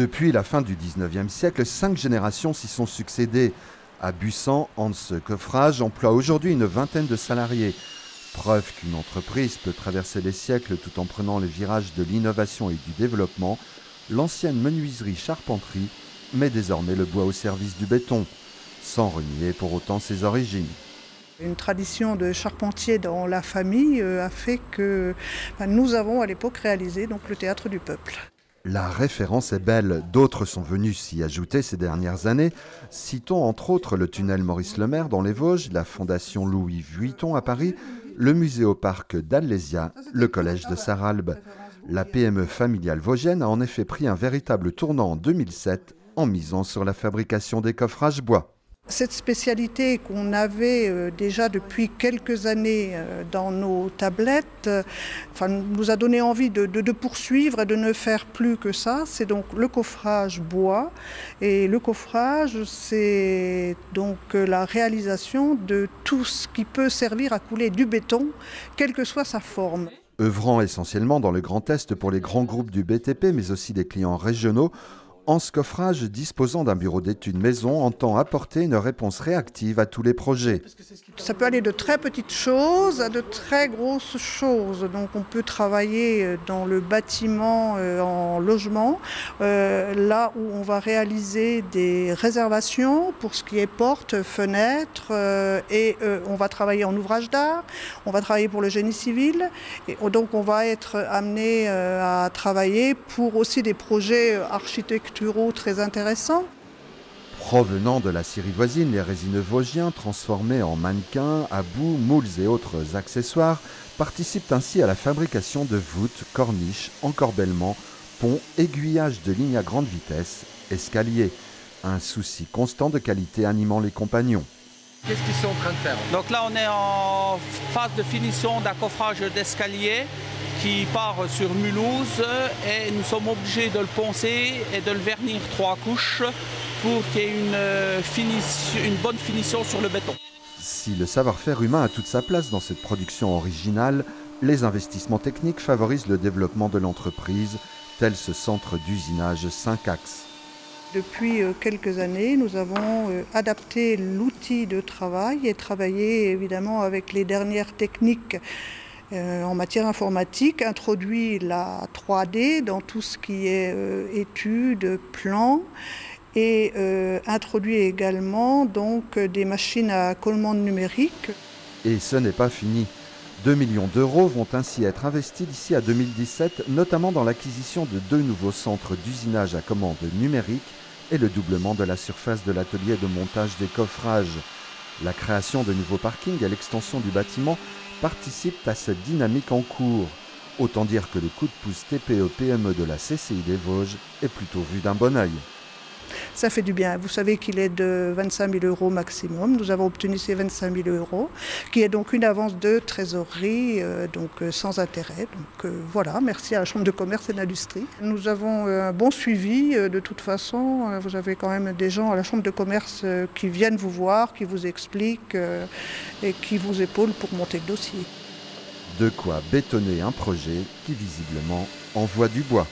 Depuis la fin du 19e siècle, 5 générations s'y sont succédées. À Bussan, Hans Coffrage emploie aujourd'hui une vingtaine de salariés. Preuve qu'une entreprise peut traverser les siècles tout en prenant les virages de l'innovation et du développement, l'ancienne menuiserie-charpenterie met désormais le bois au service du béton, sans renier pour autant ses origines. Une tradition de charpentier dans la famille a fait que nous avons à l'époque réalisé donc, le théâtre du peuple. La référence est belle, d'autres sont venus s'y ajouter ces dernières années. Citons entre autres le tunnel Maurice-Lemaire dans les Vosges, la fondation Louis Vuitton à Paris, le musée au parc d'Alésia, le collège de Sarralbe. La PME familiale vosgienne a en effet pris un véritable tournant en 2007 en misant sur la fabrication des coffrages bois. Cette spécialité qu'on avait déjà depuis quelques années dans nos tablettes nous a donné envie de poursuivre et de ne faire plus que ça. C'est donc le coffrage bois. Et le coffrage, c'est donc la réalisation de tout ce qui peut servir à couler du béton, quelle que soit sa forme. Œuvrant essentiellement dans le Grand Est pour les grands groupes du BTP, mais aussi des clients régionaux, Hans Coffrage, disposant d'un bureau d'études maison, entend apporter une réponse réactive à tous les projets. Ça peut aller de très petites choses à de très grosses choses. Donc on peut travailler dans le bâtiment en logement, là où on va réaliser des réservations pour ce qui est portes, fenêtres, et on va travailler en ouvrage d'art, on va travailler pour le génie civil, et donc on va être amené à travailler pour aussi des projets architecturaux très intéressants. Provenant de la Syrie voisine, les résineux vosgiens, transformés en mannequins, abous, moules et autres accessoires, participent ainsi à la fabrication de voûtes, corniches, encorbellements, ponts, aiguillages de lignes à grande vitesse, escaliers. Un souci constant de qualité animant les compagnons. Qu'est-ce qu'ils sont en train de faire? Donc là, on est en phase de finition d'un coffrage d'escalier qui part sur Mulhouse et nous sommes obligés de le poncer et de le vernir 3 couches pour qu'il y ait une bonne finition sur le béton. Si le savoir-faire humain a toute sa place dans cette production originale, les investissements techniques favorisent le développement de l'entreprise, tel ce centre d'usinage 5 axes. Depuis quelques années, nous avons adapté l'outil de travail et travaillé évidemment avec les dernières techniques en matière informatique, introduit la 3D dans tout ce qui est études, plans, et introduit également donc, des machines à commande numérique. Et ce n'est pas fini. 2 millions d'euros vont ainsi être investis d'ici à 2017, notamment dans l'acquisition de 2 nouveaux centres d'usinage à commande numérique et le doublement de la surface de l'atelier de montage des coffrages. La création de nouveaux parkings et l'extension du bâtiment participent à cette dynamique en cours. Autant dire que le coup de pouce TPE-PME de la CCI des Vosges est plutôt vu d'un bon œil. Ça fait du bien. Vous savez qu'il est de 25 000 € maximum. Nous avons obtenu ces 25 000 €, qui est donc une avance de trésorerie sans intérêt. Donc voilà, merci à la Chambre de commerce et d'industrie. Nous avons un bon suivi de toute façon. Vous avez quand même des gens à la Chambre de commerce qui viennent vous voir, qui vous expliquent et qui vous épaulent pour monter le dossier. De quoi bétonner un projet qui visiblement envoie du bois.